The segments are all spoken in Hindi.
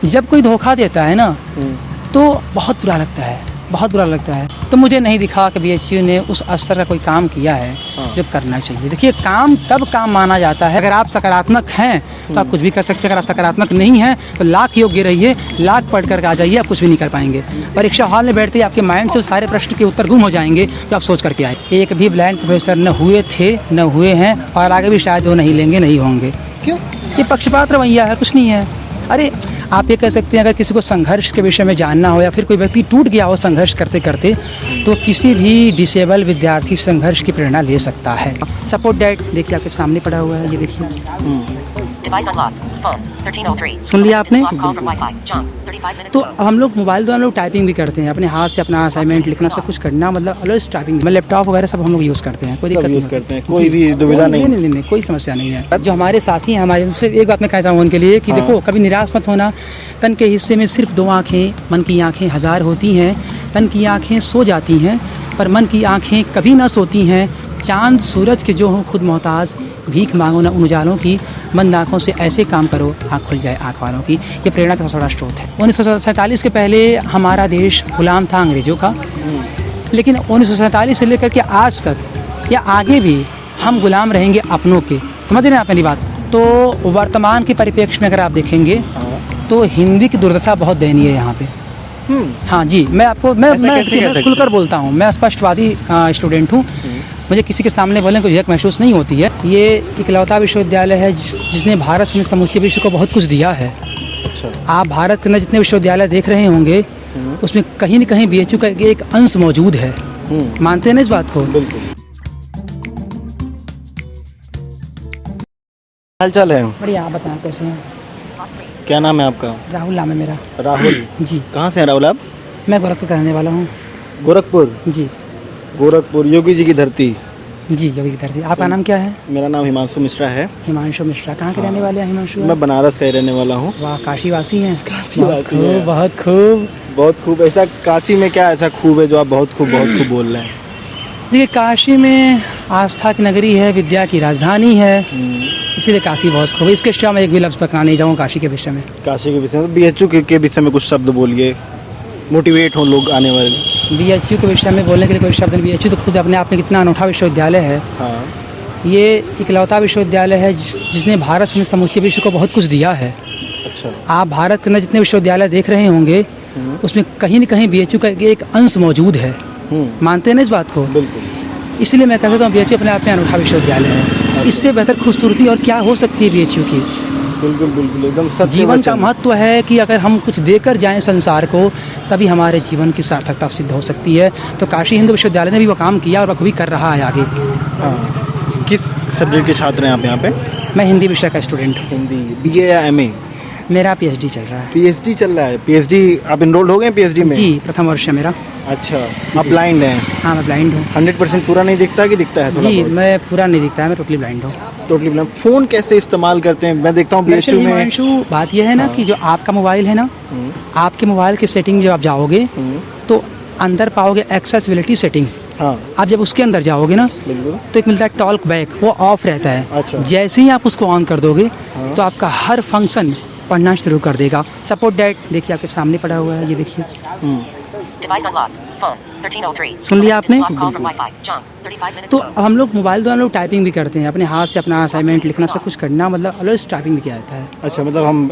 जब कोई धोखा देता है ना तो बहुत बुरा लगता है, बहुत बुरा लगता है। तो मुझे नहीं दिखा कि बीएचयू ने उस स्तर का कोई काम किया है जो करना चाहिए। देखिए, काम तब काम माना जाता है अगर आप सकारात्मक हैं तो आप कुछ भी कर सकते हैं। अगर आप सकारात्मक नहीं हैं तो लाख योग्य रहिए, लाख पढ़ कर आ जाइए, आप कुछ भी नहीं कर पाएंगे। परीक्षा हॉल में बैठते ही आपके माइंड से सारे प्रश्न के उत्तर गुम हो जाएंगे जो आप सोच करके आए। एक भी ब्लाइंड प्रोफेसर न हुए थे, न हुए हैं और आगे भी शायद वो नहीं लेंगे, नहीं होंगे। क्यों? ये पक्षपात रवैया है, कुछ नहीं है। अरे आप ये कह सकते हैं अगर किसी को संघर्ष के विषय में जानना हो या फिर कोई व्यक्ति टूट गया हो संघर्ष करते करते, तो किसी भी डिसेबल विद्यार्थी संघर्ष की प्रेरणा ले सकता है। सपोर्ट डैट देखिए आपके सामने पड़ा हुआ है, ये देखिए। सुन लिया आपने? तो हम लोग मोबाइल द्वारा लोग टाइपिंग भी करते हैं, अपने हाथ से अपना असाइनमेंट लिखना, सब कुछ करना, मतलब अलग टाइपिंग में लैपटॉप वगैरह सब हम लोग यूज़ करते हैं, कोई दिक्कत नहीं करते हैं, कोई भी दुविधा नहीं, कोई समस्या नहीं है। जो हमारे साथी हैं, हमारे सिर्फ एक बात मैं कहता हूँ उनके लिए कि देखो, कभी निराश मत होना। तन के हिस्से में सिर्फ 2 आँखें, मन की आँखें 1000 होती हैं। तन की आँखें सो जाती हैं पर मन की आँखें कभी ना सोती हैं। चांद सूरज के जो हों खुद मोहताज, भीख मांगो ना उन उजालों की, बंद आँखों से ऐसे काम करो आँख खुल जाए आँख वालों की। ये प्रेरणा का सबसे बड़ा स्रोत है। 1947 के पहले हमारा देश गुलाम था अंग्रेज़ों का, लेकिन 1947 से लेकर के आज तक या आगे भी हम गुलाम रहेंगे अपनों के। समझ रहे हैं आप मेरी बात? तो वर्तमान के परिप्रेक्ष्य में अगर आप देखेंगे तो हिंदी की दुर्दशा बहुत दयनीय है यहाँ पे। हाँ जी, मैं आपको मैं खुलकर बोलता हूँ, मैं स्पष्टवादी स्टूडेंट हूँ। मुझे किसी के सामने बोलने को झिझक महसूस नहीं होती है। ये इकलौता विश्वविद्यालय है जिसने भारत में समूचे विश्व को बहुत कुछ दिया है। अच्छा। आप भारत के अंदर जितने विश्वविद्यालय देख रहे होंगे उसमें कहीं न कहीं बीएचयू का एक अंश मौजूद है। मानते हैं ना इस बात को? बिल्कुल। हाल चाल है? बढ़िया, आप बताएं कैसे हैं? क्या नाम है आपका? राहुल नाम है मेरा। राहुल जी। कहाँ से हैं राहुल आप? मैं गोरखपुर का रहने वाला हूँ। गोरखपुर? जी। गोरखपुर योगी जी की धरती। जी, योगी की धरती। आपका नाम क्या है? मेरा नाम हिमांशु मिश्रा है। हिमांशु मिश्रा। कहाँ के रहने वाले हैं हिमांशु? मैं बनारस का ही रहने वाला हूँ। वाह, काशीवासी हैं। काशीवासी हैं। बहुत खूब। बहुत खूब। ऐसा काशी में क्या ऐसा खूब है जो आप बहुत खूब बोल रहे हैं? देखिए, काशी में आस्था की नगरी है, विद्या की राजधानी है, इसीलिए काशी बहुत खूब है। इसके सिवा मैं एक भी लफ्ज़ पकड़ा नहीं जाऊँ काशी के विषय में। काशी के विषय में, बीएचयू के विषय में कुछ शब्द बोलिए, मोटिवेट हो लोग आने वाले। बीएचयू के विषय में बोलने के लिए कोई शब्द नहीं। बीएचयू तो खुद अपने आप में कितना अनोखा विश्वविद्यालय है। हाँ। ये इकलौता विश्वविद्यालय है जिसने भारत में समूचे विश्व को बहुत कुछ दिया है। अच्छा। आप भारत के अंदर जितने विश्वविद्यालय देख रहे होंगे उसमें कहीं न कहीं बीएचयू का एक अंश मौजूद है। मानते हैं ना इस बात को? बिल्कुल। इसलिए मैं कहता हूँ बीएचयू अपने आप में अनोखा विश्वविद्यालय है। इससे बेहतर खूबसूरती और क्या हो सकती है बीएचयू की? बिल्कुल बिल्कुल, एकदम सत्य जीवन वचन। का महत्व है कि अगर हम कुछ देकर जाएं संसार को तभी हमारे जीवन की सार्थकता सिद्ध हो सकती है। तो काशी हिंदू विश्वविद्यालय ने भी वो काम किया और बखूबी कर रहा है आगे। हाँ। किस सब्जेक्ट के छात्र हैं आप यहाँ पे? मैं हिंदी विषय का स्टूडेंट हूँ। हिंदी बीए या एमए? मेरा पीएचडी चल रहा है। पीएचडी चल रहा है? पीएचडी आप इनरोल्ड हो गए पीएचडी में? जी, प्रथम वर्ष है मेरा। अच्छा। आप ब्लाइंड हैं? हाँ, मैं ब्लाइंड हूँ। 100% पूरा नहीं दिखता कि दिखता है थोड़ा जी, बहुत? मैं पूरा नहीं दिखता है, मैं टोटली ब्लाइंड हूँ। Totally blind. फ़ोन कैसे इस्तेमाल करते हैं? मैं देखता हूँ बीएचयू में। हिमांशु, बात यह है ना कि जो आपका मोबाइल है ना, आपके मोबाइल की सेटिंग जब आप जाओगे तो अंदर पाओगे एक्सेसिबिलिटी सेटिंग। हाँ। आप जब उसके अंदर जाओगे ना बिल्कुल। तो एक मिलता है टॉक बैक, वो ऑफ रहता है। अच्छा। जैसे ही आप उसको ऑन कर दोगे तो आपका हर फंक्शन पढ़ना शुरू कर देगा। सपोर्ट डैट देखिए आपके सामने पड़ा हुआ है, ये देखिए। सुन लिया आपने? तो हम लोग मोबाइल द्वारा लोग टाइपिंग भी करते हैं, अपने हाथ से अपना असाइनमेंट लिखना, सब कुछ करना, मतलब अलग टाइपिंग भी किया जाता है। अच्छा, मतलब हम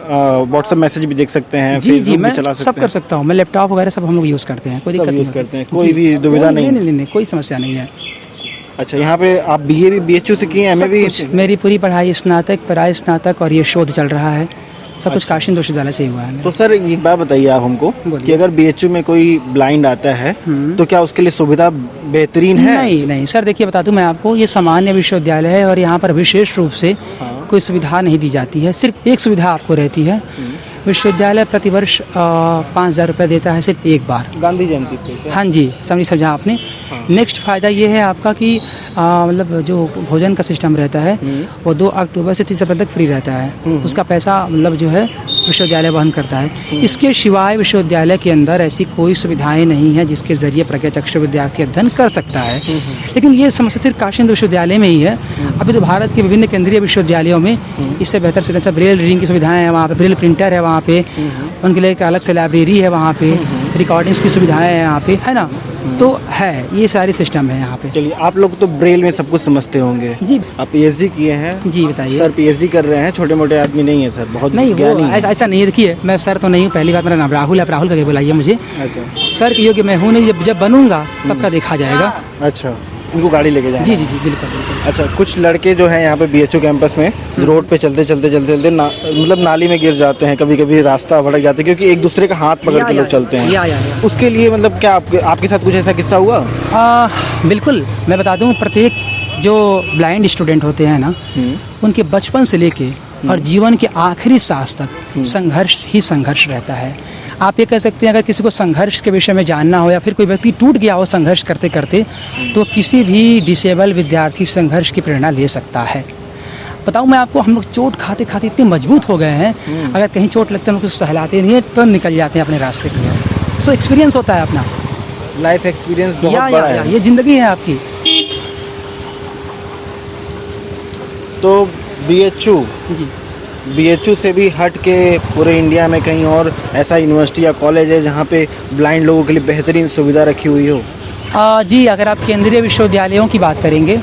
व्हाट्सएप मैसेज भी देख सकते हैं? जी, मैं चला सकते सब कर सकता हूँ। मैं लैपटॉप वगैरह सब हम लोग यूज़ करते हैं, कोई दिक्कत नहीं करते हैं, कोई भी दुविधा नहीं, कोई समस्या नहीं है। अच्छा, यहाँ पे आप बीए भी बीएचयू से किए हैं, एमए भी? मेरी पूरी पढ़ाई स्नातक, पराय स्नातक और ये शोध चल रहा है, सब कुछ काशी हिंदू विश्वविद्यालय से ही हुआ है। तो सर एक बात बताइए आप हमको कि अगर बीएचयू में कोई ब्लाइंड आता है तो क्या उसके लिए सुविधा बेहतरीन है? नहीं सर, देखिए बता दूं मैं आपको, ये सामान्य विश्वविद्यालय है और यहाँ पर विशेष रूप से कोई सुविधा नहीं दी जाती है। सिर्फ एक सुविधा आपको रहती है, विश्वविद्यालय प्रतिवर्ष 5,000 रुपये देता है सिर्फ एक बार, गांधी जयंती पे। हाँ जी, समझा आपने। नेक्स्ट फ़ायदा ये है आपका कि मतलब जो भोजन का सिस्टम रहता है वो 2 अक्टूबर से 30 अप्रैल तक फ्री रहता है। उसका पैसा मतलब जो है विश्वविद्यालय वहन करता है। इसके सिवाय विश्वविद्यालय के अंदर ऐसी कोई सुविधाएं नहीं है जिसके ज़रिए प्रज्ञाचक्षु विद्यार्थी अध्ययन कर सकता है। लेकिन ये समस्या सिर्फ काशी हिंदू विश्वविद्यालय में ही है। अभी तो भारत के विभिन्न केंद्रीय विश्वविद्यालयों में इससे बेहतर सुविधा, ब्रेल रीडिंग की सुविधाएं हैं, वहाँ पे ब्रेल प्रिंटर है वहाँ पे, उनके लिए एक अलग से लाइब्रेरी है वहाँ पे, रिकॉर्डिंग्स की सुविधाएं हैं यहाँ पे, है ना। तो है, ये सारे सिस्टम है यहाँ पे। चलिए, आप लोग तो ब्रेल में सब कुछ समझते होंगे जी। आप पीएचडी किए हैं? जी बताइए सर पीएचडी कर रहे हैं, छोटे मोटे आदमी नहीं है सर, बहुत नहीं, ज्ञानी वो है। ऐसा नहीं है। देखिए, मैं सर तो नहीं हूँ, पहली बात मेरा नाम राहुल है, आप राहुल करके बुलाइए मुझे। अच्छा सर के योग्य मैं हूँ नहीं, जब बनूंगा तब का देखा जाएगा। अच्छा, इनको गाड़ी लेके जाना। जी जी जी, बिल्कुल बिल्कुल। अच्छा, कुछ लड़के जो हैं यहाँ पे बीएचयू कैंपस में रोड पे चलते मतलब नाली में गिर जाते हैं, कभी कभी रास्ता भटक जाते हैं, क्योंकि एक दूसरे का हाथ पकड़ के लोग चलते हैं। या। उसके लिए मतलब क्या आपके साथ कुछ ऐसा किस्सा हुआ? बिल्कुल, मैं बता दूं, प्रत्येक जो ब्लाइंड स्टूडेंट होते हैं ना, उनके बचपन से लेके और जीवन के आखिरी सांस तक संघर्ष ही संघर्ष रहता है। आप ये कह सकते हैं, अगर किसी को संघर्ष के विषय में जानना हो या फिर कोई व्यक्ति टूट गया हो संघर्ष करते करते, तो किसी भी डिसेबल विद्यार्थी संघर्ष की प्रेरणा ले सकता है। बताऊं मैं आपको, हम लोग चोट खाते खाते इतने मजबूत हो गए हैं, अगर कहीं चोट लगता है हम कुछ सहलाते नहीं है, तो निकल जाते हैं अपने रास्ते पे। सो एक्सपीरियंस होता है अपना, लाइफ एक्सपीरियंस बहुत बड़ा है। ये जिंदगी है आपकी। तो बीएचयू जी, बीएचयू से भी हट के पूरे इंडिया में कहीं और ऐसा यूनिवर्सिटी या कॉलेज है जहाँ पे ब्लाइंड लोगों के लिए बेहतरीन सुविधा रखी हुई हो? जी, अगर आप केंद्रीय विश्वविद्यालयों की बात करेंगे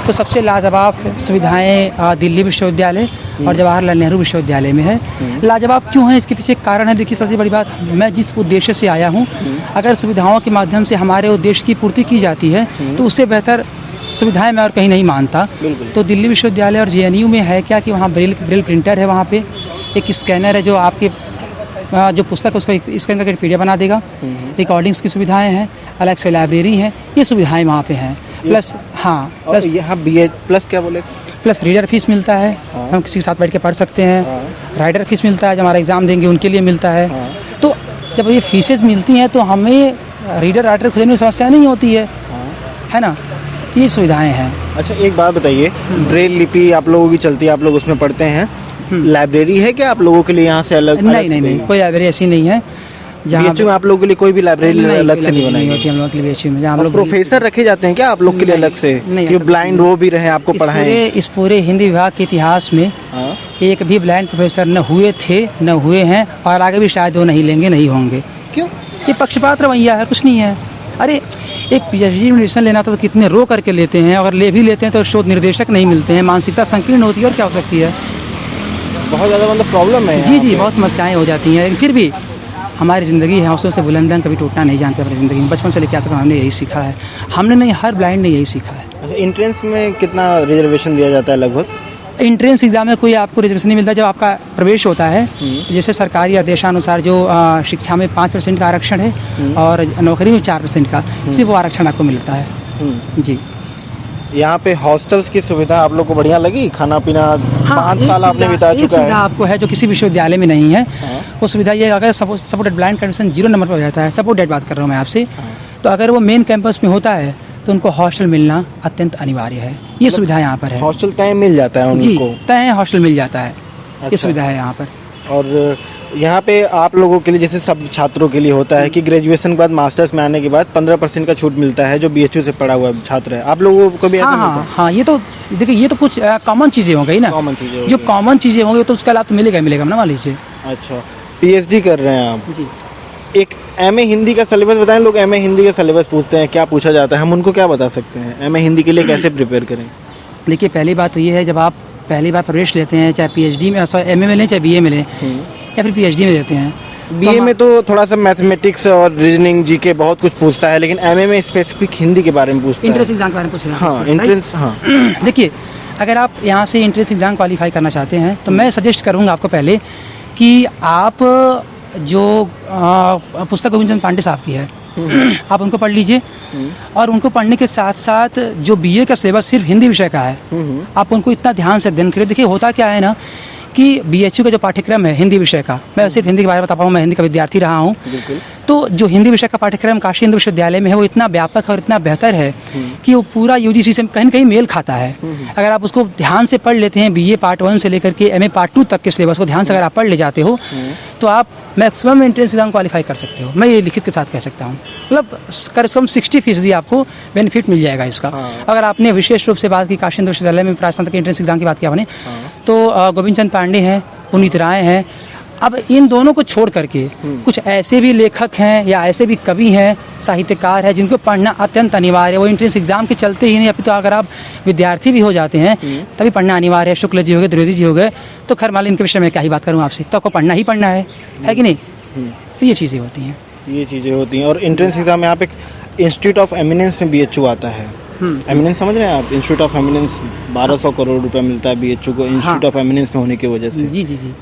तो सबसे लाजवाब सुविधाएं दिल्ली विश्वविद्यालय और जवाहरलाल नेहरू विश्वविद्यालय में है। लाजवाब क्यों है, इसके पीछे एक कारण है। देखिए, सबसे बड़ी बात, मैं जिस उद्देश्य से आया हूँ, अगर सुविधाओं के माध्यम से हमारे उद्देश्य की पूर्ति की जाती है तो उससे बेहतर सुविधाएं मैं और कहीं नहीं मानता। तो दिल्ली विश्वविद्यालय और जेएनयू में है क्या कि वहाँ ब्रेल प्रिंटर है, वहाँ पे एक स्कैनर है जो आपके जो पुस्तक है उसको स्कैन करके पीडीएफ बना देगा। रिकॉर्डिंग्स की सुविधाएं हैं, अलग से लाइब्रेरी है, ये सुविधाएं वहाँ पे हैं। प्लस प्लस यहाँ बीए प्लस क्या बोले? प्लस रीडर फीस मिलता है, हम किसी के साथ बैठ के पढ़ सकते हैं। राइडर फीस मिलता है, जो हमारा एग्ज़ाम देंगे उनके लिए मिलता है। तो जब ये फीसेज मिलती हैं तो हमें रीडर राइटर खोजने में समस्या नहीं होती है ना। तो ये सुविधाएं हैं। अच्छा, एक बात बताइए, ब्रेल लिपि आप लोगों की चलती है, आप लोग उसमें पढ़ते हैं, लाइब्रेरी है क्या आप लोगों के लिए यहाँ से अलग? नहीं, कोई लाइब्रेरी ऐसी नहीं है जहाँ में आप लोगों के लिए कोई भी लाइब्रेरी अलग से नहीं बनाई होती हम लोगों के लिए बीएचयू में। जहाँ हम लोग प्रोफेसर रखे जाते हैं क्या आप लोग के लिए अलग से, कि ब्लाइंड वो भी रहे आपको पढ़ाएं? इस पूरे हिंदी विभाग के इतिहास में एक भी ब्लाइंड प्रोफेसर न हुए थे, न हुए हैं, और आगे भी शायद वो नहीं लेंगे, नहीं होंगे। क्यों? ये पक्षपात रवैया है, कुछ नहीं है। अरे, एक पीएचडी में एडमिशन लेना तो कितने रो करके लेते हैं, अगर ले भी लेते हैं तो शोध निर्देशक नहीं मिलते हैं, मानसिकता संकीर्ण होती है, और क्या हो सकती है। बहुत ज़्यादा मतलब प्रॉब्लम है। जी, बहुत समस्याएं हो जाती हैं, लेकिन फिर भी हमारी ज़िंदगी है, हौसलों से बुलंदन कभी टूटना नहीं जानते अपनी ज़िंदगी में। बचपन से लेकर आज तक हमने यही सीखा है। हमने नहीं, हर ब्लाइंड ने यही सीखा है। एंट्रेंस में कितना रिजर्वेशन दिया जाता है लगभग? एंट्रेंस एग्जाम में कोई आपको रिजर्वेशन नहीं मिलता। जब आपका प्रवेश होता है, जैसे सरकारी आदेशानुसार जो शिक्षा में 5% का आरक्षण है और नौकरी में 4% का, सिर्फ वो आरक्षण आपको मिलता है। जी, यहाँ पे हॉस्टल्स की सुविधा आप लोग को बढ़िया लगी? खाना पीना 5 साल आपने बिता चुका है, आपको है जो किसी विश्वविद्यालय में नहीं है। वो सुविधा ये, अगर सपोर्टेड ब्लाइंड कंडीशन 0 नंबर पर हो जाता है, सपोर्टेड बात कर रहा हूँ मैं आपसे, तो अगर वो मेन कैंपस में होता है तो उनको हॉस्टल मिलना अत्यंत अनिवार्य है। ये सुविधा यहाँ पर है। हॉस्टल तय मिल जाता है उनको? जी, तय हॉस्टल मिल जाता है। ये सुविधा है यहाँ पर। और यहाँ पे आप लोगों के लिए, जैसे सब छात्रों के लिए होता है कि ग्रेजुएशन के बाद मास्टर्स में आने के बाद 15% का छूट मिलता है जो बीएचयू से पढ़ा हुआ छात्र है, आप लोगों को भी ऐसा मिलता है? हाँ, ये तो देखिए, ये तो कुछ कॉमन चीज़ें हो गई ना। कॉमन चीज़ें, जो कॉमन चीज़ें होंगी तो उसका लाभ तो मिलेगा ना, मान लीजिए। अच्छा, पीएचडी कर रहे हैं आप? जी। एक एमए हिंदी का सिलेबस बताएं। लोग एमए हिंदी का सिलेबस पूछते हैं, क्या पूछा जाता है, हम उनको क्या बता सकते हैं? एमए हिंदी के लिए कैसे प्रिपेयर करें? देखिए, पहली बात तो ये है, जब आप पहली बार प्रवेश लेते हैं, चाहे पीएचडी में, एमए में लें, चाहे बीए में लें, या फिर पीएचडी में लेते हैं, बीए में तो थोड़ा सा मैथमेटिक्स और रीजनिंग, जीके बहुत कुछ पूछता है, लेकिन एमए में स्पेसिफिक हिंदी के बारे में पूछता है। एंट्रेंस एग्जाम के बारे में पूछ रहे हैं? हाँ, एंट्रेंस। हाँ, देखिए, अगर आप यहाँ से एंट्रेंस एग्जाम क्वालिफाई करना चाहते हैं तो मैं सजेस्ट करूँगा आपको पहले कि आप जो पुस्तक गोविंद चंद पांडे साहब की है, आप उनको पढ़ लीजिए। और उनको पढ़ने के साथ साथ जो बीए का सिलेबस सिर्फ हिंदी विषय का है, आप उनको इतना ध्यान से अध्ययन करिए। देखिए, होता क्या है ना कि बीएचयू का जो पाठ्यक्रम है हिंदी विषय का, मैं सिर्फ हिंदी के बारे में बता पाऊँ, मैं हिंदी का विद्यार्थी रहा हूँ, तो जो हिंदी विषय का पाठ्यक्रम काशी हिंदू विश्वविद्यालय में है वो इतना व्यापक और इतना बेहतर है कि वो पूरा यूजीसी से कहीं न कहीं मेल खाता है। अगर आप उसको ध्यान से पढ़ लेते हैं, बीए पार्ट 1 से लेकर के एमए पार्ट 2 तक के सिलेबस को ध्यान से अगर आप पढ़ ले जाते हो, तो आप मैक्सिमम एंट्रेंस एग्जाम क्वालिफाई कर सकते हो। मैं ये लिखित के साथ कह सकता हूँ, मतलब कम 60% आपको बेनिफिट मिल जाएगा इसका। अगर आपने विशेष रूप से बात की काशी हिंदू विश्वविद्यालय में प्रास्ताविक एंट्रेंस एग्जाम की बात किया आपने, तो गोविंद चंद पांडे हैं, पुनीत राय हैं, अब इन दोनों को छोड़ करके कुछ ऐसे भी लेखक हैं या ऐसे भी कवि हैं, साहित्यकार हैं, जिनको पढ़ना अत्यंत अनिवार्य है। वो एंट्रेंस एग्जाम के चलते ही नहीं, अभी तो अगर आप विद्यार्थी भी हो जाते हैं तभी पढ़ना अनिवार्य है। शुक्ल जी हो गए, द्विवेदी जी हो गए, तो खैर मान लो इनके विषय में क्या ही बात करूँ आपसे, तो आपको पढ़ना ही पढ़ना है कि नहीं? तो ये चीज़ें होती हैं, ये चीज़ें होती हैं। और एंट्रेंस एग्जाम में आप एक इंस्टीट्यूट ऑफ एमिनेंस में BHU आता है। एमिनेंस समझ रहे हैं आप? इंस्टीट्यूट ऑफ एमिनेंस 1200 करोड़ रुपए मिलता है BHU को, इंस्टीट्यूट ऑफ एमिनेंस में होने की वजह से। जी जी जी।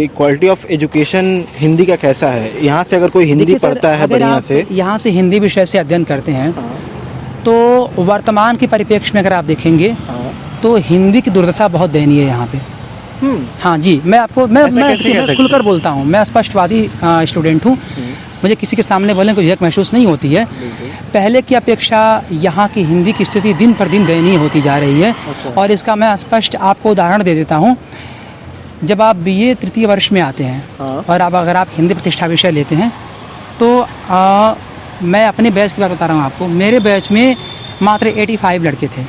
क्वालिटी ऑफ एजुकेशन हिंदी का कैसा है? यहाँ से अगर कोई हिंदी पढ़ता है बढ़िया से, यहाँ से हिंदी विषय से अध्ययन करते हैं तो वर्तमान के परिप्रेक्ष्य में अगर आप देखेंगे तो हिंदी की दुर्दशा बहुत दयनीय है यहाँ पे। हाँ जी, मैं आपको मैं खुलकर बोलता हूँ, मैं स्पष्टवादी स्टूडेंट हूँ, मुझे किसी के सामने बोलने को झिझक महसूस नहीं होती है। पहले की अपेक्षा यहाँ की हिंदी की स्थिति दिन पर दिन दयनीय होती जा रही है। और इसका मैं स्पष्ट आपको उदाहरण दे देता हूँ। जब आप BA तृतीय वर्ष में आते हैं और अगर आप हिंदी प्रतिष्ठा विषय लेते हैं तो मैं अपने बैच की बात बता रहा हूँ आपको, मेरे बैच में मात्र 85 लड़के थे,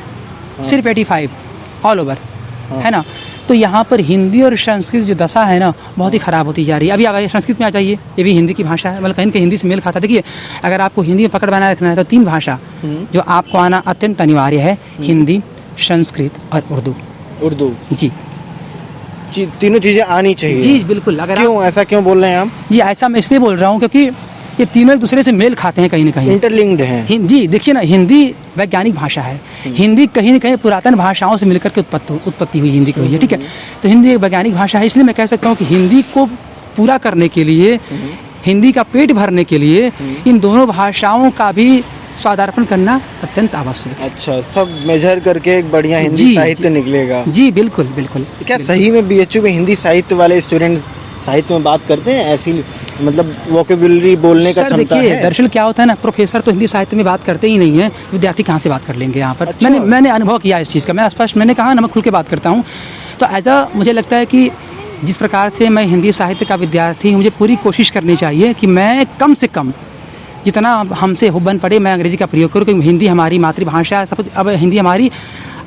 सिर्फ 85 ऑल ओवर, है ना। तो यहाँ पर हिंदी और संस्कृत जो दशा है ना, बहुत ही ख़राब होती जा रही है। अभी आगे संस्कृत में आ जाइए, ये भी हिंदी की भाषा है, मतलब कहीं कहीं हिंदी से मेल खाता है। देखिए, अगर आपको हिंदी में पकड़ बनाए रखना है तो 3 भाषा जो आपको आना अत्यंत अनिवार्य है, हिंदी, संस्कृत और उर्दू। जी, तीनों चीज़ें आनी चाहिए। जी बिल्कुल। अगर क्यों ऐसा क्यों बोल रहे हैं आप? जी, ऐसा मैं इसलिए बोल रहा हूँ क्योंकि ये तीनों एक दूसरे से मेल खाते हैं, कहीं ना कहीं इंटरलिंक्ड हैं। जी देखिए ना, हिंदी वैज्ञानिक भाषा है, हिंदी कहीं न कहीं पुरातन भाषाओं से मिलकर के उत्पत्ति हुई हिंदी की हुई है, ठीक है। तो हिंदी एक वैज्ञानिक भाषा है, इसलिए मैं कह सकता हूँ कि हिंदी को पूरा करने के लिए, हिंदी का पेट भरने के लिए इन दोनों भाषाओं का भी स्वादार्पण करना अत्यंत आवश्यक है। अच्छा, सब मेजर करके एक बढ़िया हिंदी साहित्य निकलेगा। जी बिल्कुल बिल्कुल। क्या सही में BHU में हिंदी साहित्य वाले स्टूडेंट साहित्य में बात करते हैं? ऐसी मतलब वोकेबुलरी बोलने का क्षमता है? दरअसल क्या होता है ना, प्रोफेसर तो हिंदी साहित्य में बात करते ही नहीं है, विद्यार्थी कहाँ से बात कर लेंगे यहाँ पर। अच्छा। मैंने अनुभव किया इस चीज़ का, मैं स्पष्ट मैंने कहा ना, मैं खुल के बात करता हूँ। तो ऐसा मुझे लगता है कि जिस प्रकार से मैं हिंदी साहित्य का विद्यार्थी हूँ, मुझे पूरी कोशिश करनी चाहिए कि मैं कम से कम जितना हमसे बन पड़े मैं अंग्रेजी का प्रयोग करूँ, क्योंकि हिंदी हमारी मातृभाषा है। सब अब हिंदी हमारी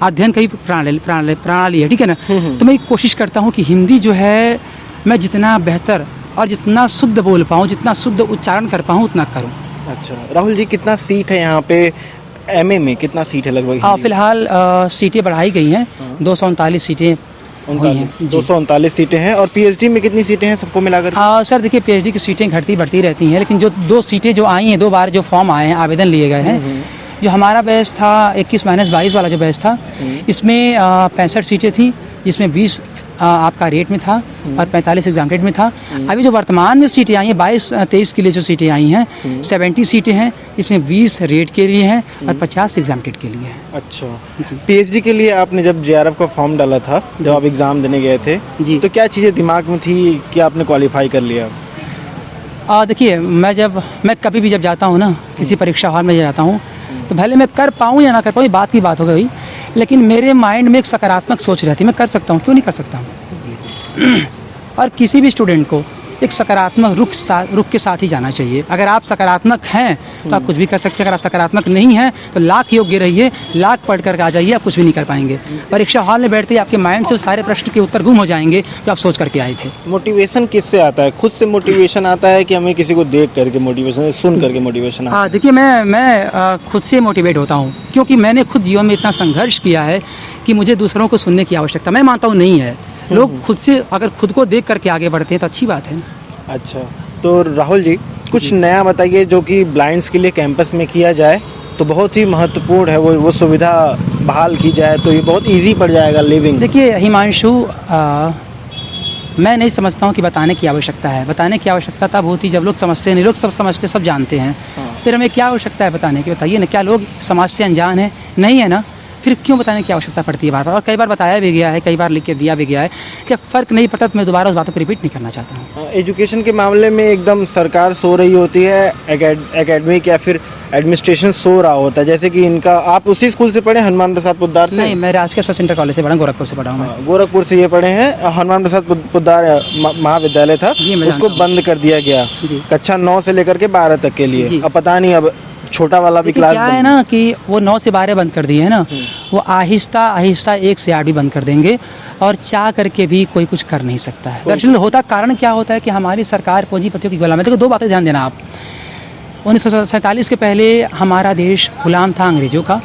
अध्ययन की प्रणाली है, ठीक है ना। तो मैं कोशिश करता हूँ कि हिंदी जो है मैं जितना बेहतर और जितना शुद्ध बोल पाऊँ, जितना शुद्ध उच्चारण कर पाऊँ, उतना करूँ। अच्छा राहुल जी, कितना सीट है यहाँ पे MA में? कितना सीट है लगभग? फिलहाल सीटें बढ़ाई गई हैं, 239 सीटें हुई हैं। 239 सीटें हैं। और PhD में कितनी सीटें हैं सबको मिलाकर? सर देखिए, PhD की सीटें घटती बढ़ती रहती हैं, लेकिन जो 2 सीटें जो आई हैं, 2 बार जो फॉर्म आए हैं, आवेदन लिए गए हैं, जो हमारा बैच था 21-22 वाला जो बैच था, इसमें 65 सीटें थी, जिसमें 20 आपका रेट में था और 45 एग्जाम रेट में था। अभी जो वर्तमान में सीटें आई हैं 22-23 के लिए जो सीटें आई हैं, 70 सीटें हैं, इसमें 20 रेट के लिए हैं और 50 एग्जाम रेट के लिए हैं। अच्छा, PhD के लिए आपने जब JRF का फॉर्म डाला था, जब आप एग्ज़ाम देने गए थे जी, तो क्या चीज़ें दिमाग में थी कि आपने क्वालिफाई कर लिया? देखिए, मैं कभी भी जब जाता हूँ ना, किसी परीक्षा हॉल में जाता हूँ, तो भले मैं कर पाऊँ या ना कर पाऊँ, बात की बात हो गई, लेकिन मेरे माइंड में एक सकारात्मक सोच रहती है, मैं कर सकता हूँ, क्यों नहीं कर सकता हूँ। और किसी भी स्टूडेंट को एक सकारात्मक रुख के साथ ही जाना चाहिए। अगर आप सकारात्मक हैं तो आप कुछ भी कर सकते हैं, अगर आप सकारात्मक नहीं हैं तो लाख योग्य रहिए, लाख पढ़ कर आ जाइए, आप कुछ भी नहीं कर पाएंगे। परीक्षा हॉल में बैठते ही आपके माइंड से सारे प्रश्न के उत्तर गुम हो जाएंगे जो आप सोच करके आए थे। मोटिवेशन किससे आता है? खुद से मोटिवेशन आता है कि हमें किसी को देख करके मोटिवेशन, सुन करके मोटिवेशन? हाँ देखिए, मैं खुद से मोटिवेट होता हूँ, क्योंकि मैंने खुद जीवन में इतना संघर्ष किया है कि मुझे दूसरों को सुनने की आवश्यकता, मैं मानता हूँ, नहीं है। लोग खुद से अगर खुद को देख करके आगे बढ़ते हैं तो अच्छी बात है। अच्छा, तो राहुल जी कुछ नया बताइए जो कि ब्लाइंड्स के लिए कैंपस में किया जाए तो बहुत ही महत्वपूर्ण है, वो सुविधा बहाल की जाए तो ये बहुत इजी पड़ जाएगा लिविंग। देखिए हिमांशु, मैं नहीं समझता हूँ कि बताने की आवश्यकता है। बताने की आवश्यकता तब होती जब लोग समझते नहीं, लोग सब समझते, सब जानते हैं। फिर हमें क्या आवश्यकता है बताने की? बताइए ना, क्या लोग समाज से अनजान है? नहीं है ना, फिर क्यों बताने की आवश्यकता पड़ती है बार बार? और कई बार बताया भी गया है, कई बार लिख के दिया भी गया है। जब फ़र्क नहीं पड़ता तो मैं दोबारा उस बातों को रिपीट नहीं करना चाहता हूँ। एजुकेशन के मामले में एकदम सरकार सो रही होती है, एकेडमिक या फिर एडमिनिस्ट्रेशन सो रहा होता है। जैसे कि इनका, आप उसी स्कूल से पढ़े, हनुमान प्रसाद पोद्दार से? नहीं, मैं राजकीय स्वास्थ्य सेंटर कॉलेज से पढ़ा, गोरखपुर से पढ़ा हूँ मैं। गोरखपुर से ये पढ़े हैं। हनुमान प्रसाद पोद्दार महाविद्यालय था, उसको बंद कर दिया गया कक्षा 9 से लेकर के 12 तक के लिए। अब पता नहीं अब छोटा वाला भी क्लास क्या है ना कि वो 9 से 12 बंद कर दिए है ना, वो आहिस्ता आहिस्ता 1 से 8 भी बंद कर देंगे और चाह करके भी कोई कुछ कर नहीं सकता है। दरअसल होता कारण क्या होता है कि हमारी सरकार पूंजीपतियों की गुलाम है। देखो 2 बातें ध्यान देना आप, 1947 के पहले हमारा देश गुलाम था अंग्रेज़ों का,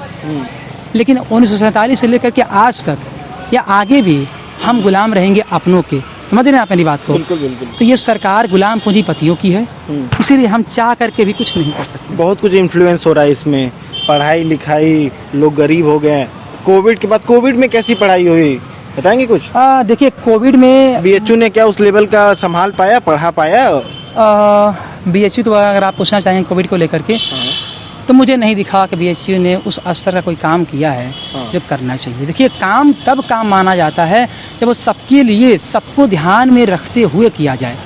लेकिन 1947 से लेकर के आज तक या आगे भी हम गुलाम रहेंगे अपनों के। समझ रहे हैं आप मेरी बात को? बिल्कुल बिल्कुल। तो ये सरकार गुलाम पूंजीपतियों की है, इसीलिए हम चाह करके भी कुछ नहीं कर सकते। बहुत कुछ इन्फ्लुएंस हो रहा है इसमें, पढ़ाई लिखाई, लोग गरीब हो गए। कोविड के बाद, कोविड में कैसी पढ़ाई हुई बताएंगे कुछ? देखिए कोविड में बीएचयू ने क्या उस लेवल का संभाल पाया, पढ़ा पाया? बीएचयू तो अगर आप पूछना चाहें कोविड को लेकर के, तो मुझे नहीं दिखा कि बीएचयू ने उस स्तर का कोई काम किया है जो करना चाहिए। देखिए काम तब काम माना जाता है जब वो सबके लिए, सबको ध्यान में रखते हुए किया जाए।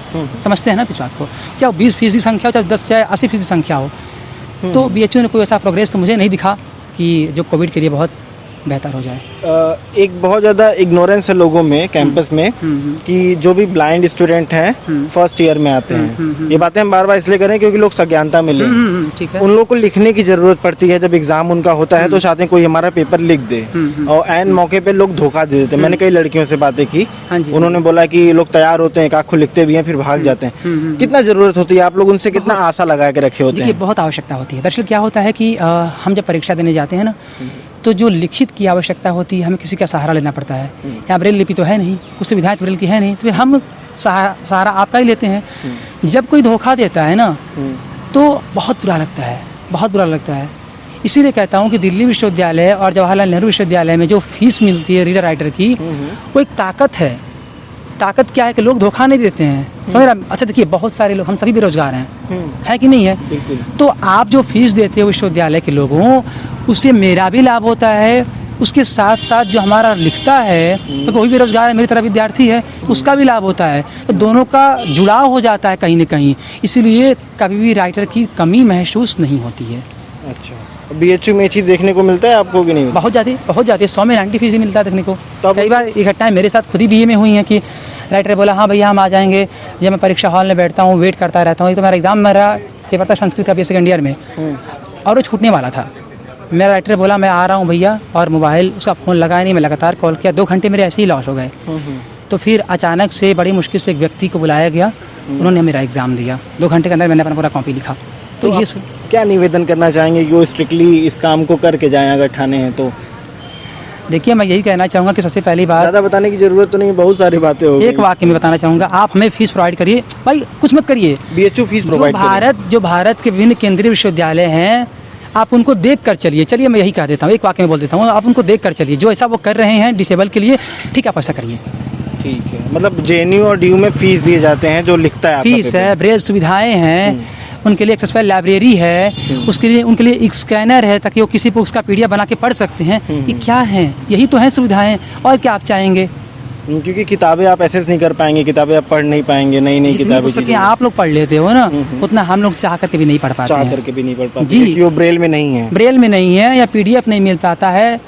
समझते हैं ना इस बात को? चाहे 20% संख्या हो, चाहे 10 चाहे 80% संख्या हो, तो बीएचयू ने कोई ऐसा प्रोग्रेस तो मुझे नहीं दिखा कि जो कोविड के लिए बहुत बेहतर हो जाए। एक बहुत ज़्यादा इग्नोरेंस है लोगों में कैंपस में कि जो भी ब्लाइंड स्टूडेंट हैं फर्स्ट ईयर में आते हैं। ये बातें हम बार बार इसलिए करें क्योंकि लोग सज्ञानता में लें। ठीक है। उन लोगों को लिखने की ज़रूरत पड़ती है जब एग्ज़ाम उनका होता है, तो चाहते हैं कोई हमारा पेपर लिख दे, और एन मौके पे लोग धोखा दे देते हैं। मैंने कई लड़कियों से बातें की, उन्होंने बोला कि लोग तैयार होते हैं, एक लिखते भी हैं, फिर भाग जाते हैं। कितना ज़रूरत होती है, आप लोग उनसे कितना आशा लगा के रखे होते हैं? बहुत आवश्यकता होती है। दरअसल क्या होता है कि हम जब परीक्षा देने जाते हैं ना, तो जो लिखित की आवश्यकता होती है, हमें किसी का सहारा लेना पड़ता है। यहाँ ब्रेल लिपि तो है नहीं, कुछ सुविधाएं ब्रेल की है नहीं, तो फिर हम सहारा आपका ही लेते हैं। जब कोई धोखा देता है ना, तो बहुत बुरा लगता है, बहुत बुरा लगता है। इसीलिए कहता हूँ कि दिल्ली विश्वविद्यालय और जवाहरलाल नेहरू विश्वविद्यालय में जो फीस मिलती है रीडर राइटर की, वो एक ताकत है। ताकत क्या है कि लोग धोखा नहीं देते हैं। समझ रहे? अच्छा देखिए, बहुत सारे लोग, हम सभी बेरोजगार हैं, है कि नहीं है? तो आप जो फीस देते हो विश्वविद्यालय के लोगों, उससे मेरा भी लाभ होता है, उसके साथ साथ जो हमारा लिखता है, तो कोई भी बेरोजगार है, मेरी तरह विद्यार्थी है, उसका भी लाभ होता है। तो दोनों का जुड़ाव हो जाता है कहीं न कहीं, इसीलिए कभी भी राइटर की कमी महसूस नहीं होती है। अच्छा, बीएचयू में चीज़ देखने को मिलता है आपको कि नहीं? बहुत ज़्यादा 100 में 90% मिलता है देखने को। कई बार ये घटनाएं मेरे साथ खुद ही बीए में हुई हैं कि राइटर बोला हाँ भैया हम आ जाएंगे, जब मैं परीक्षा हॉल में बैठता हूँ, वेट करता रहता हूँ। ये तो मेरा एग्ज़ाम, मेरा पेपर था संस्कृत का बीए सेकेंड ईयर में, और वो छूटने वाला था। मेरा राइटर बोला मैं आ रहा हूँ भैया, और मोबाइल उसका फ़ोन लगाया नहीं, मैं लगातार कॉल किया, 2 घंटे मेरे ऐसे ही लॉस हो गए। तो फिर अचानक से बड़ी मुश्किल से एक व्यक्ति को बुलाया गया, उन्होंने मेरा एग्ज़ाम दिया। 2 घंटे के अंदर मैंने अपना पूरा कॉपी लिखा। तो ये क्या निवेदन करना चाहेंगे कि वो स्ट्रिक्टली इस काम को करके जाएं अगर ठाने हैं तो? देखिए मैं यही कहना चाहूँगा कि सबसे पहली बात, ज़्यादा बताने की ज़रूरत तो नहीं, बहुत सारी बातें हो गई। एक वाक्य में बताना चाहूँगा, आप हमें फीस प्रोवाइड करिए भाई, कुछ मत करिए। बीएचयू फीस प्रोवाइड जो भारत के विभिन्न केंद्रीय विश्वविद्यालय हैं, आप उनको देख कर चलिए। मैं यही कह देता हूँ, एक वाक्य में बोल देता हूँ, आप उनको देख कर चलिए। जो ऐसा वो कर रहे हैं डिसेबल के लिए, ठीक है, आप ऐसा करिए। ठीक है, मतलब जेएनयू और डीयू में फीस दिए जाते हैं, जो लिखता है फीस है, ब्रेल सुविधाएं हैं, उनके लिए एक्सेसिबल लाइब्रेरी है, उसके लिए उनके लिए एक स्कैनर है ताकि वो किसी बुक्स का पीडीएफ बना के पढ़ सकते हैं। ये क्या है? यही तो है सुविधाएं, और क्या आप चाहेंगे? क्योंकि किताबें आप एक्सेस नहीं कर पाएंगे, किताबें आप पढ़ नहीं पाएंगे, नई किताबें आप लोग पढ़ लेते हो ना, उतना हम लोग चाह करके भी नहीं पढ़ पाते हैं। चाह करके भी नहीं पढ़ पाते जी, क्योंकि वो ब्रेल में नहीं है, या पीडीएफ नहीं मिल पाता है,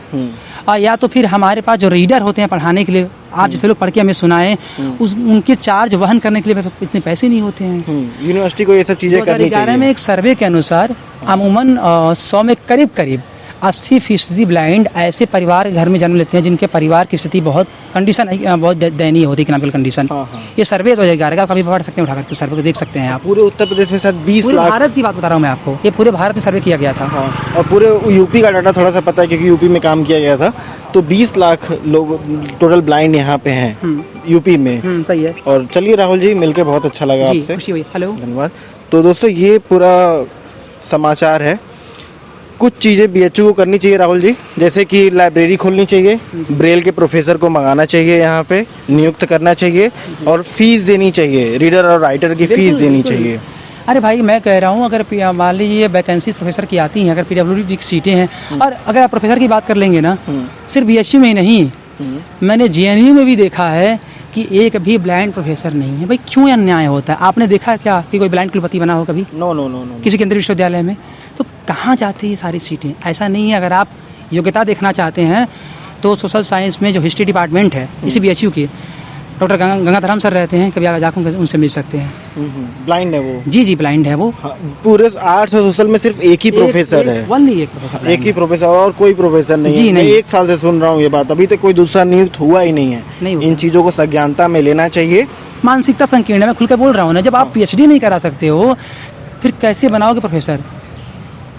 और या तो फिर हमारे पास जो रीडर होते हैं पढ़ाने के लिए, आप जैसे लोग पढ़ के हमें सुनाएं, उनके चार्ज वहन करने के लिए इतने पैसे नहीं होते हैं। यूनिवर्सिटी को ये सब चीज़ें करनी चाहिए। 2011 में एक सर्वे के अनुसार अमूमन 100 में करीब 80% ब्लाइंड ऐसे परिवार घर में जन्म लेते हैं जिनके परिवार की स्थिति बहुत दयनीय होती है, इकोनॉमिकल कंडीशन। ये सर्वे 2011 का, कभी पढ़ सकते हैं, उठाकर सर्वे को देख सकते हैं आप। पूरे उत्तर प्रदेश में शायद 20 लाख, भारत की बात बता रहा हूँ मैं आपको, ये पूरे भारत में सर्वे किया गया था। और पूरे यूपी का डाटा थोड़ा सा पता है क्योंकि यूपी में काम किया गया था। तो 20 लाख लोग टोटल ब्लाइंड यहाँ पे हैं यूपी में। सही है। और चलिए राहुल जी, मिलकर बहुत अच्छा लगा आपसे। हेलो, धन्यवाद। तो दोस्तों ये पूरा समाचार है। कुछ चीज़ें बीएचयू को करनी चाहिए राहुल जी, जैसे कि लाइब्रेरी खोलनी चाहिए, ब्रेल के प्रोफेसर को मंगाना चाहिए, यहाँ पे नियुक्त करना चाहिए, और फीस देनी चाहिए, रीडर और राइटर की फीस देनी चाहिए। अरे भाई मैं कह रहा हूँ, अगर मान लीजिए वैकेंसी प्रोफेसर की आती हैं, अगर पीडब्ल्यूडी की सीटें हैं, और अगर आप प्रोफेसर की बात कर लेंगे ना, सिर्फ बीएचयू में ही नहीं, मैंने जेएनयू में भी देखा है कि एक भी ब्लाइंड प्रोफेसर नहीं है। भाई क्यों अन्याय होता है? आपने देखा क्या कि कोई ब्लाइंड कुलपति बना हो कभी? नो, किसी केंद्रीय विश्वविद्यालय में? तो कहाँ जाती है ये सारी सीटें? ऐसा नहीं है। अगर आप योग्यता देखना चाहते हैं तो सोशल साइंस में जो हिस्ट्री डिपार्टमेंट है इसी बीएचयू की, डॉक्टर गंगाधराम सर रहते हैं, कभी आप जाकर उनसे मिल सकते हैं। ब्लाइंड है वो? जी ब्लाइंड है वो। हाँ, पूरे आर्ट्स और सोशल में सिर्फ एक ही प्रोफेसर है? ओनली एक प्रोफेसर, एक ही प्रोफेसर और कोई प्रोफेसर नहीं जी है? नहीं। मैं 1 साल से सुन रहा हूँ ये बात, अभी तक कोई दूसरा नियुक्त हुआ ही नहीं है। नहीं इन चीज़ों को संज्ञानता में लेना चाहिए। मानसिकता संकीर्ण है, मैं खुल कर बोल रहा हूँ ना। जब आप PhD नहीं करा सकते हो फिर कैसे बनाओगे प्रोफेसर?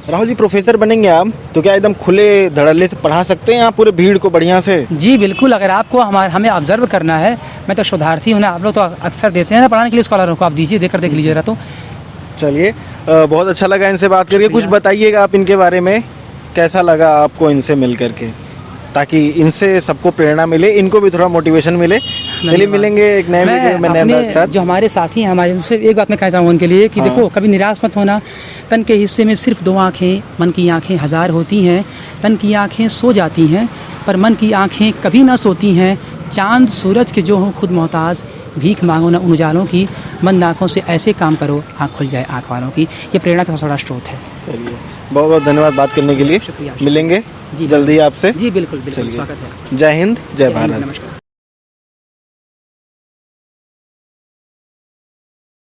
राहुल जी, प्रोफेसर बनेंगे आप तो क्या एकदम खुले धड़ल्ले से पढ़ा सकते हैं आप पूरे भीड़ को बढ़िया से? जी बिल्कुल। अगर आपको हमें ऑब्जर्व करना है, मैं तो शोधार्थी हूँ ना, आप लोग तो अक्सर देते हैं ना पढ़ाने के लिए स्कॉलरों को, आप दीजिए, देख लीजिए जरा। तो चलिए, बहुत अच्छा लगा इनसे बात करके। कुछ बताइएगा आप इनके बारे में, कैसा लगा आपको इनसे मिल करके, ताकि इनसे सबको प्रेरणा मिले, इनको भी थोड़ा मोटिवेशन मिले। चलिए मिलेंगे एक नए वीडियो में नए अंदाज के साथ। जो हमारे साथी हैं, हमारे उनसे एक बात मैं कहता हूँ उनके लिए कि देखो, कभी निराश मत होना। तन के हिस्से में सिर्फ 2 आँखें, मन की आँखें 1000 होती हैं। तन की आँखें सो जाती हैं पर मन की आँखें कभी ना सोती हैं। चांद सूरज के जो हों खुद मोहताज, भीख मांगो ना उन उजालों की। बंद आँखों से ऐसे काम करो, आँख खुल जाए आँख वालों की। ये प्रेरणा का सबसे बड़ा स्रोत है। चलिए, बहुत बहुत धन्यवाद बात करने के लिए। शुक्रिया। मिलेंगे जी जल्दी आपसे। जी बिल्कुल, स्वागत है। जय हिंद, जय भारत। नमस्कार।